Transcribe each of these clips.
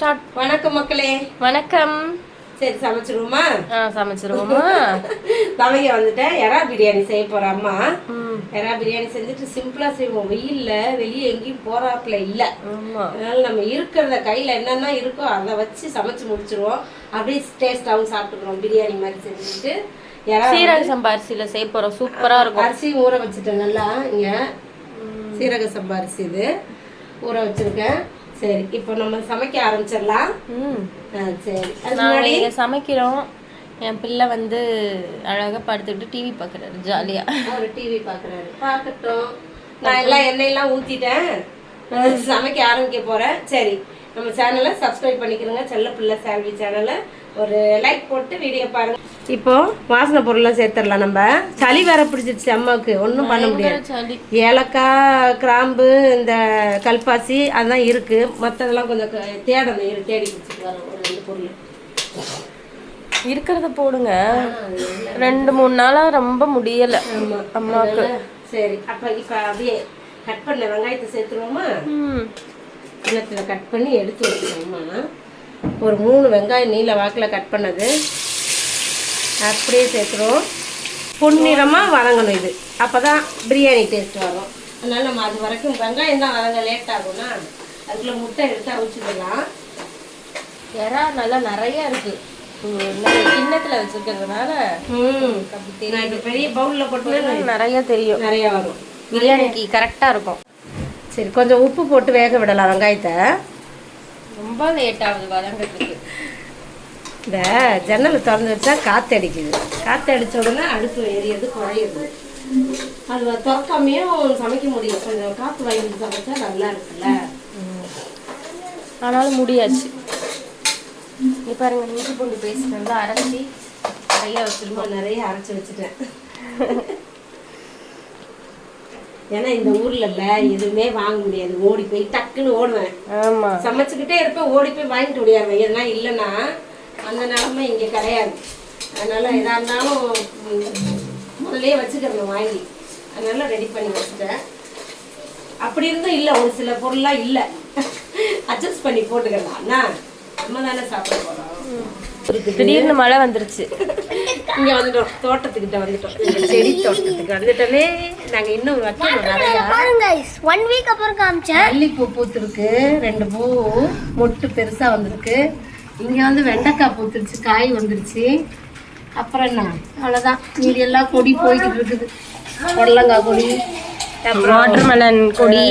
வணக்கம் மக்களே. வணக்கம். சரி சமைச்சிருவோமா? சமைச்சிருவோமா? சமைக்க வந்துட்டேன். எறா பிரியாணி செய்ய போற அம்மா. எறா பிரியாணி செஞ்சுட்டு சிம்பிளா செய்வோம். வெயில்ல வெளியே எங்கேயும் போறாப்புல இல்ல. அதனால நம்ம இருக்கிறத கையில என்னென்ன இருக்கோ அதை வச்சு சமைச்சு முடிச்சிருவோம். அப்படியே டேஸ்டாவும் சாப்பிட்டுக்கிறோம். பிரியாணி மாதிரி செஞ்சுட்டு சீரக சம்பா அரிசியில செய்ய போறோம். சூப்பரா இருக்கும். அரிசி ஊற வச்சுட்டேன் நல்லா. இங்க சீரக சம்பா அரிசி இது ஊற வச்சிருக்கேன். சரி, இப்போ நம்ம சமைக்க ஆரம்பிச்சிடலாம். சரி, நாங்க இங்க சமைக்கிறோம். என் பிள்ளை வந்து அழகா படுத்துக்கிட்டு டிவி பாக்குறாரு. ஜாலியா ஒரு டிவி பாக்குறாரு. பார்க்கட்டும். நான் எல்லாம் எண்ணெயெல்லாம் ஊத்திட்டேன். சமைக்க ஆரம்பிக்க போறேன். சரி, நம்ம சேனலை சப்ஸ்கிரைப் பண்ணிக்கிறோங்க. செல்ல பிள்ளை சால்வி சேனலை ஒரு லைக் போட்டு வீடியோ பாருங்க. இப்போ வாசனை பொருள்லாம் சேர்த்துடலாம். நம்ம சளி வேற பிடிச்சிருச்சு அம்மாவுக்கு. ஒன்றும் பண்ண முடியாது. ஏலக்காய், கிராம்பு, இந்த கல்பாசி அதெல்லாம் இருக்கு. மற்றதெல்லாம் கொஞ்சம் தேடணும். தேடி பிடிச்சிட்டு வரோம். ஒரு 2 பொருள் இருக்கிறத போடுங்க. 2-3 நாளா ரொம்ப முடியல அம்மாவுக்கு. சரி, அப்ப இப்ப அப்படியே கட் பண்ண வெங்காயத்தை சேர்த்துருவோமா? கிணத்துல கட் பண்ணி எடுத்து வச்சுக்கோமா. ஒரு 3 வெங்காயம் நீல வாக்கில் கட் பண்ணது அப்படியே சேர்த்துருவோம். பொன்னிறமாக வதங்கணும். இது அப்போ தான் பிரியாணி டேஸ்ட் வரும். அதனால் நம்ம அது வரைக்கும் வெங்காயம் தான் வதங்க லேட் ஆகும்னா அதுக்குள்ளே முட்டை எடுத்து அவிச்சிடலாம். எறா நல்லா நிறையா இருக்கு. கிண்ணத்தில் வச்சுருக்கிறதுனால நான் பெரிய பவுலில் போட்டு நிறைய தெரியும். நிறையா வரும். பிரியாணிக்கு கரெக்டாக இருக்கும். சரி, கொஞ்சம் உப்பு போட்டு வேக விடலாம் வெங்காயத்தை. ரொம்ப லேட் ஆகுது வதங்கிறதுக்கு. இந்த ஜன்னலை திறந்து வச்சா காற்று அடிக்குது. காற்று அடித்த உடனே அடுப்பு எரியது குறையுது. அது திறக்காமையும் சமைக்க முடியும். கொஞ்சம் காற்று வாங்கி சமைச்சா நல்லா இருக்குல்ல. ஆனாலும் முடியாச்சு. நீ பாருங்க, இஞ்சி பூண்டு பேஸ்ட் நல்லா அரைச்சி நிறைய வச்சுருக்கோம். நிறைய அரைச்சி வச்சுட்டேன். ஏன்னா இந்த ஊர்ல எதுவுமே வாங்க முடியாது. ஓடி போய் டக்குன்னு ஓடுவேன். ஆமா, சமைச்சுக்கிட்டே இருப்பேன். ஓடி போய் வாங்கிட்டு ஓடியாருவேன். எதுனா இல்லைன்னா அந்த நிலமை இங்க கிடையாது. அதனால எதா இருந்தாலும் முதல்ல வச்சுக்கிறேன் வாங்கி. அதனால ரெடி பண்ணி வச்சுட்டேன். அப்படி இருந்தும் இல்லை, ஒரு சில பொருள்லாம் இல்லை, அட்ஜஸ்ட் பண்ணி போட்டுக்கலாம். நம்ம தானே சாப்பிட போறோம். திடீர்னு மழை வந்துருச்சு. இங்க வந்துட்டோம், தோட்டத்துக்கிட்ட வந்துட்டோம். செடி தோட்டத்துக்கு வந்துட்டோமே. நாங்க இன்னும் வைக்கணும். 1 வீக் அப்புறம் காமிச்சேன். மல்லிப்பூ பூத்துருக்கு. 2 பூ மொட்டு பெருசா வந்திருக்கு. இங்க வந்து வெண்டைக்காய் பூத்துருச்சு, காய் வந்துருச்சு. அப்புறம் என்ன, அவ்வளவுதான். மீதி எல்லாம் கொடி போய்கிட்டு இருக்குது. புடலங்காய் கொடி, வாட்டர்மெலன் கொடி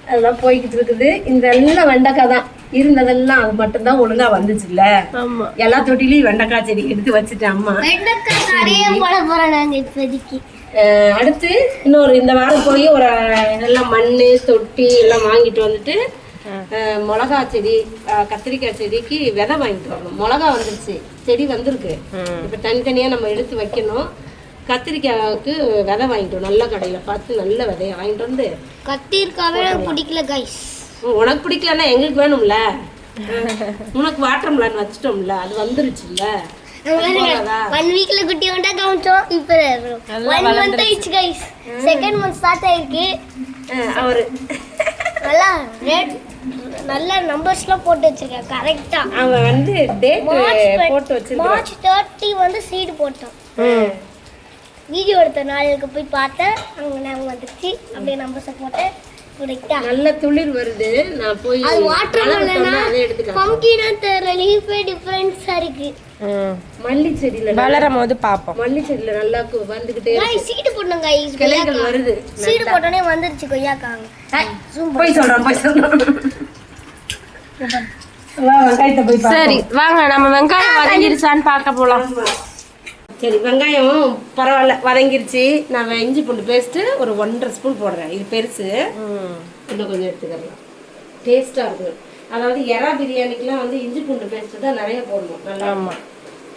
அதெல்லாம் போய்கிட்டு இருக்குது. இந்த எல்லாம் வெண்டைக்காய் தான் இருந்ததெல்லாம். அது மட்டும்தான் ஒழுங்கா வந்துச்சு இல்ல. எல்லா தொட்டிலையும் வெண்டைக்காய் செடி எடுத்து வச்சுட்டேன் அம்மா. அடுத்து இன்னொரு இந்த வாரம் போய் ஒரு எல்லாம் மண்ணு தொட்டி எல்லாம் வாங்கிட்டு வந்துட்டு மிளகா செடி, கத்திரிக்காய் செடிக்கு விதை வாங்கிட்டு வரணும். மிளகா வந்துருச்சு, செடி வந்திருக்கு. இப்ப தனித்தனியா நம்ம எடுத்து வைக்கணும். கத்திரிக்காய்க்கு விதை வாங்கிட்டோம். நல்ல கடையில பார்த்து நல்ல விதைய வாங்கிட்டு வந்து. கத்திரிக்காவே பிடிக்கல கைஸ். உனக்கு பிடிக்கலன்னா எங்களுக்கு வேணும்ல. உனக்கு வாட்டர்மெலன் வச்சுட்டோம்ல, அது வந்துருச்சுல்ல. 1 வீக்ல குட்டி வந்தா காமிச்சோம். இப்போ 1 மந்த் ஆயிடுச்சு கைஸ். செகண்ட் மந்த் ஸ்டார்ட் ஆயிருக்கு. அவரு நல்லா ரேட் நல்ல நம்பர்ஸ்லாம் போட்டு வச்சிருக்கேன் கரெக்ட்டா. அவன் வந்து டேட் போட்டு வச்சிருக்கான். மார்ச் 30 வந்து சீட் போட்டோம். வீடியோ எடுத்த நாளுக்கு போய் பார்த்தேன். அங்க நான் வந்துச்சு. அப்படியே நம்பர்ஸ் போட்டேன். கரெக்ட்டா நல்ல துளிர் வருது. நான் போய் அது வாட்டர்மெலனா பம்கினா தெரியல. லீஃபே டிஃபரன்ஸா இருக்கு. மல்லி செடியில வளரும் போது பாப்போம். மல்லி செடியில நல்லா வந்துகிட்டே இருக்கு. சீட் போட்டோம் गाइस. கிளைகள் வருது. சீட் போட்டோனே வந்துருச்சு கொய்யாக்காங்க. போய் சொல்றேன். வா வெங்காயத்தை போய் பாப்போம். சரி வாங்க, நம்ம வெங்காயம் வதங்கிருச்சான்னு பார்க்க போலாம். சரி, வெங்காயம் பரவாயில்ல வதங்கிருச்சு. நான் இஞ்சி பூண்டு பேஸ்ட்டு ஒரு 1.5 ஸ்பூன் போடுறேன். இது பெருசு, இன்னும் கொஞ்சம் எடுத்துக்கலாம். டேஸ்ட்டாக இருக்கும். அதாவது எறா பிரியாணிக்கெலாம் வந்து இஞ்சி பூண்டு பேஸ்ட்டு தான் நிறைய போடணும். நல்லா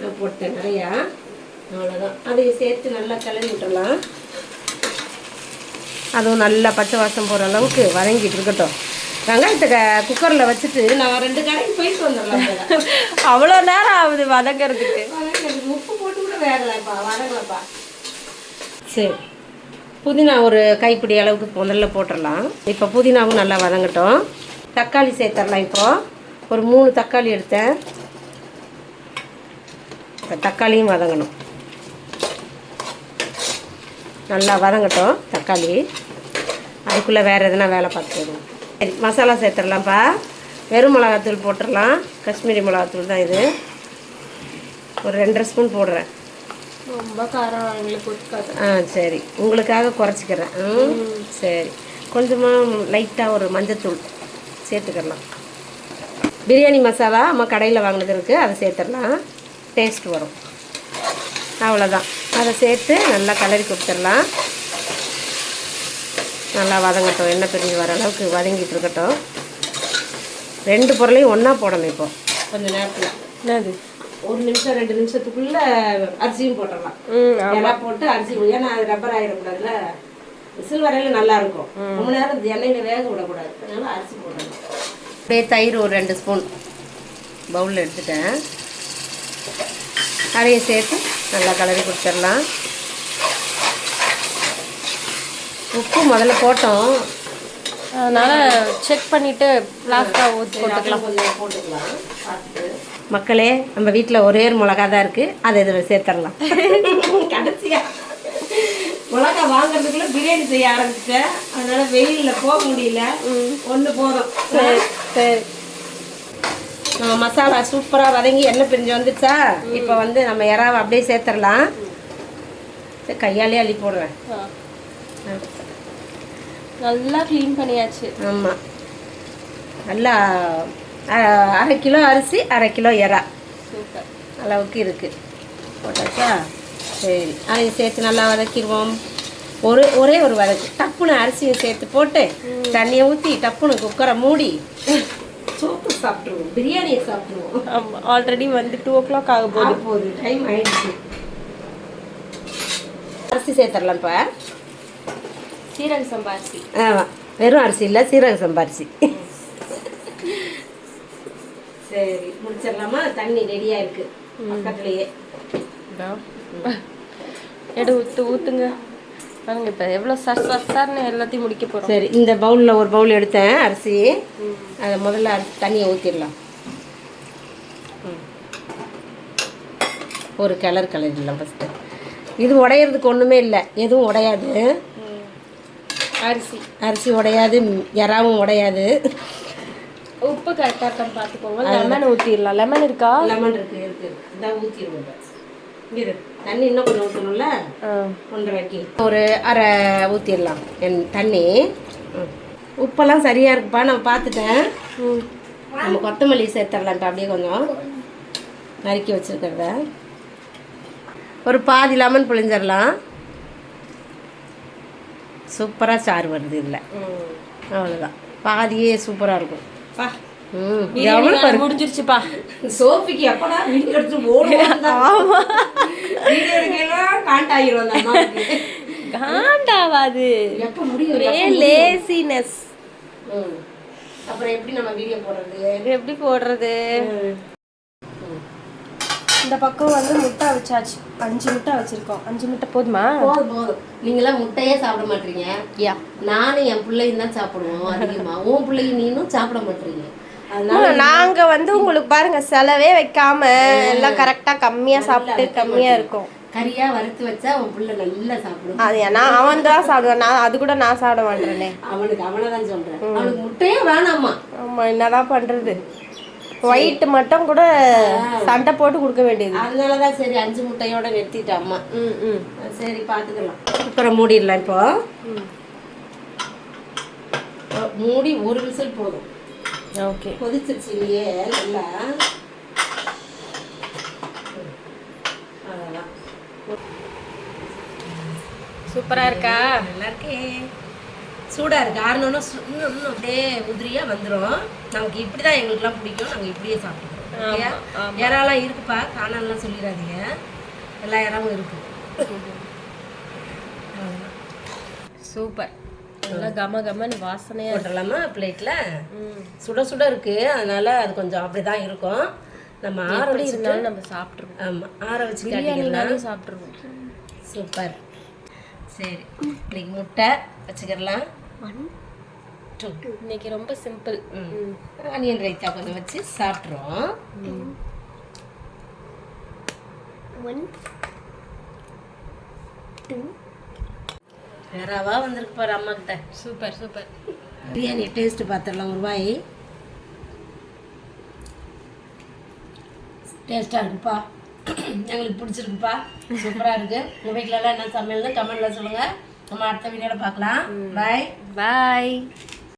நான் போட்டேன் நிறையா. அவ்வளோதான். அதையும் சேர்த்து நல்லா கிளறி விட்டுடலாம். அதுவும் நல்லா பச்சை வாசம் போகிற அளவுக்கு வதங்கிட்டு இருக்கட்டும். வெங்காயத்தை குக்கரில் வச்சுட்டு நான் 2 கடைக்கு போயிட்டு வந்துடலாம். அவ்வளோ நேரம் ஆகுது வதங்கிறதுக்கு. உப்பு போட்டு கூட வேகலைப்பா, வதங்கலப்பா. சரி, புதினா ஒரு கைப்பிடி அளவுக்கு முதல்ல போட்டுடலாம். இப்போ புதினாவும் நல்லா வதங்கட்டும். தக்காளி சேர்த்துடலாம். இப்போ ஒரு 3 தக்காளி எடுத்தேன். தக்காளியும் வதங்கணும், நல்லா வதங்கட்டும் தக்காளி. அதுக்குள்ளே வேறு எதுனா வேலை பார்த்துக்கணும். சரி, மசாலா சேர்த்துடலாம்ப்பா. வெறும் மிளகாத்தூள் போட்டுடலாம். காஷ்மீரி மிளகாத்தூள் தான் இது. ஒரு 2.5 ஸ்பூன் போடுறேன். ரொம்ப காரம் எங்களுக்கு ஒத்துக்காது. சரி, உங்களுக்காக குறைச்சிக்கிறேன். சரி, கொஞ்சமாக லைட்டாக ஒரு மஞ்சத்தூள் சேர்த்துக்கலாம். பிரியாணி மசாலா அம்மா கடையில் வாங்கினது இருக்குது, அதை சேர்த்துடலாம். டேஸ்ட் வரும். அவ்வளோதான். அதை சேர்த்து நல்லா கலரி கொடுத்துடலாம். நல்லா வதங்கட்டும், எண்ணெய் பிரிஞ்சு வர அளவுக்கு வதங்கிட்டு இருக்கட்டும். 2 பொருளையும் ஒன்றா போடணும். இப்போ கொஞ்சம் நேரத்தில் என்னது 1 நிமிஷம் 2 நிமிஷத்துக்குள்ளே அரிசியும் போட்டுடலாம். எல்லாம் போட்டு அரிசி, ஏன்னா அது ரப்பர் ஆகிடக்கூடாதுல. விசில் வரையில் நல்லாயிருக்கும். ரொம்ப நேரம் எண்ணெயில் வேக விடக்கூடாது, அதனால அரிசி போடணும். அப்படியே தயிர் ஒரு 2 ஸ்பூன் பவுலில் எடுத்துட்டேன். அதையும் சேர்த்து நல்லா கலரி கொடுத்துடலாம். உப்பு முதல்ல போட்டோம், அதனால் செக் பண்ணிவிட்டு லாஸ்ட்டாக போட்டுக்கலாம். கொஞ்சம் போட்டுக்கலாம் பார்த்துட்டு. மக்களே, நம்ம வீட்டில் ஒரே ஒரு மிளகா தான் இருக்குது, அதை இதில் சேர்த்துடலாம். கடைசியாக மிளகா வாங்குறதுக்குள்ள பிரியாணி செய்ய ஆரம்பிச்சிட்டேன், அதனால வெயிலில் போக முடியல. ஒன்று போதும். சரி சரி, நம்ம மசாலா சூப்பராக வதங்கி எண்ணெய் பிரிஞ்சு வந்துச்சா. இப்போ வந்து நம்ம இறாவை அப்படியே சேர்த்துடலாம். கையாலே அள்ளி போடுவேன். நல்லா க்ளீன் பண்ணியாச்சு. ஆமாம், நல்லா 1/2 கிலோ அரிசி 1/2 கிலோ இறா சூப்பர் அளவுக்கு இருக்குது. போட்டாச்சா? சரி, அதையும் சேர்த்து நல்லா வதக்கிடுவோம். ஒரே ஒரு வதக்கு. டப்புன்னு அரிசியை சேர்த்து போட்டு தண்ணியை ஊற்றி டப்புன்னு குக்கரை மூடி சோப்பு சாப்பிட்ருவோம், பிரியாணியை சாப்பிட்ருவோம். ஆமாம், ஆல்ரெடி வந்து 2 o'clock ஆக போகுது. டைம் ஆயிடுச்சு. அரிசி சேர்த்துடலாம். இப்போ சீரக சம்பா அரிசி. ஆமாம், வெறும் அரிசி இல்லை, சீரக சம்பா அரிசி. சரி, முடிச்சிடலாமா? தண்ணி ரெடியாக இருக்குது பக்கத்துலேயே. ஊற்றுங்க பாருங்க. இப்போ எவ்வளோ சார்னு எல்லாத்தையும் முடிக்க போகிறோம். சரி, இந்த பவுலில் ஒரு பவுல் எடுத்தேன் அரிசி. அதை முதல்ல தண்ணியை ஊற்றிடலாம். ஒரு கிளறிடலாம் ஃபஸ்ட்டு. இது உடையிறதுக்கு ஒன்றுமே இல்லை, எதுவும் உடையாது. அரிசி உடையாது, இறாவும் உடையாது. உப்பு கரெக்டாக இருக்கான்னு பார்த்துக்கோங்க. லெமன் ஊற்றிடலாம். லெமன் இருக்கா? லெமன் இருக்குது. இதான் ஊற்றிடுவோம். இரு, தண்ணி இன்னும் கொஞ்சம் ஊற்றணும்ல. 1.5 ஒரு அரை ஊற்றிடலாம் தண்ணி. உப்பெல்லாம் சரியாக இருக்குப்பா, நான் பார்த்துட்டேன். நம்ம கொத்தமல்லி சேர்த்துடலாம். இப்போ அப்படியே கொஞ்சம் நறுக்கி வச்சுருக்கிறத ஒரு பாதி லெமன் புழிஞ்சிடலாம். சூப்பராக சாறு வருது இதில். அவ்வளோதான், பாதியே சூப்பராக இருக்கும். முடிஞ்சிருச்சுப்பா. சோஃபிக்கு எப்படா வீடியோ எடுத்து ஓடுவோம். காண்டாவாது, எப்ப முடியும்? ஒரே லேசினஸ். அப்புறம் எப்படி நம்ம வீடியோ போடுறது? எப்படி போடுறது? இந்த பக்கம் வந்து முட்டை வச்சாச்சு. 5 முட்டை வச்சிருக்கோம். 5 முட்டை போதுமா? போதும். நீங்களாம் முட்டையே சாப்பிட மாட்டீங்க. நானும் என் பிள்ளையும் தான் சாப்பிடுவோம் அதிகமா. உன் பிள்ளையும் நீனும் சாப்பிட மாட்டீங்க. அதனால நாங்க வந்து உங்களுக்கு பாருங்க, செலவே வைக்காம எல்லாம் கரெக்டா கம்மியா சாப்பிட்டு கம்மியா இருக்கும். கறியா வறுத்து வச்சா உன் பிள்ளை நல்லா சாப்பிடுவான். அது ஏன்னா அவன் தான் சாப்பிடுவான். நான் அது கூட நான் சாப்பிட மாட்டேனே. அவனை தான் சொல்றேன். அவனுக்கு முட்டையே வேணாமா. ஆமா, என்னதான் பண்றது? ஒயிட் மட்டும் கூட சண்டை போட்டு கொடுக்க வேண்டியது. அதனாலதான் சரி 5 முட்டையோட நிறுத்திட்டேன் அம்மா. சரி, பாத்துக்கலாம். குக்கரை மூடிடலாம். இப்போ மூடி ஒரு விசில் போதும். ஓகே, கொதிச்சிருச்சு இல்லையே நல்லா. அதான் சூப்பரா இருக்கா? நல்லா இருக்கே. சூடாக இருக்குது. ஆறணுன்னா இன்னும் அப்படியே உதிரியாக வந்துடும். நமக்கு இப்படி தான் எங்களுக்குலாம் பிடிக்கும். நாங்கள் இப்படியே சாப்பிட்டுக்கிறோம். இறாலாம் இருக்குப்பா, காணாலாம் சொல்லிடாதீங்க. எல்லா இறாவும் இருக்குது. சூப்பர், நல்லா கம கமன்னு வாசனையாக போட்டுடலாமா பிளேட்டில்? சுட சுட இருக்குது, அதனால் அது கொஞ்சம் அப்படி தான் இருக்கும். நம்ம ஆற வச்சுருந்தாலும் நம்ம சாப்பிட்ருவோம். ஆமாம், ஆற வச்சு காட்டிக்கலாம், சாப்பிட்ருவோம். சூப்பர். சரி, இன்னைக்கு முட்டை வச்சுக்கிடலாம். 2. இன்னைக்கு ரொம்ப சிம்பிள். ஆனியன் ரைத்தா கொஞ்சம் வச்சு சாப்பிட்றோம். 1 2 வேறவா வந்திருக்கு பாரு அம்மா கிட்ட. Super super. பிரியாணி டேஸ்ட் பார்த்துடலாம் ஒரு வாய். டேஸ்ட்டாக இருக்குப்பா, எங்களுக்கு பிடிச்சிருக்குப்பா, சூப்பராக இருக்குது. உங்கள் வீட்டிலலாம் என்ன சமையல்னு கமெண்ட்டில் சொல்லுங்கள். நம்ம அடுத்த வீடியோவில் பார்க்கலாம். பாய் பாய்.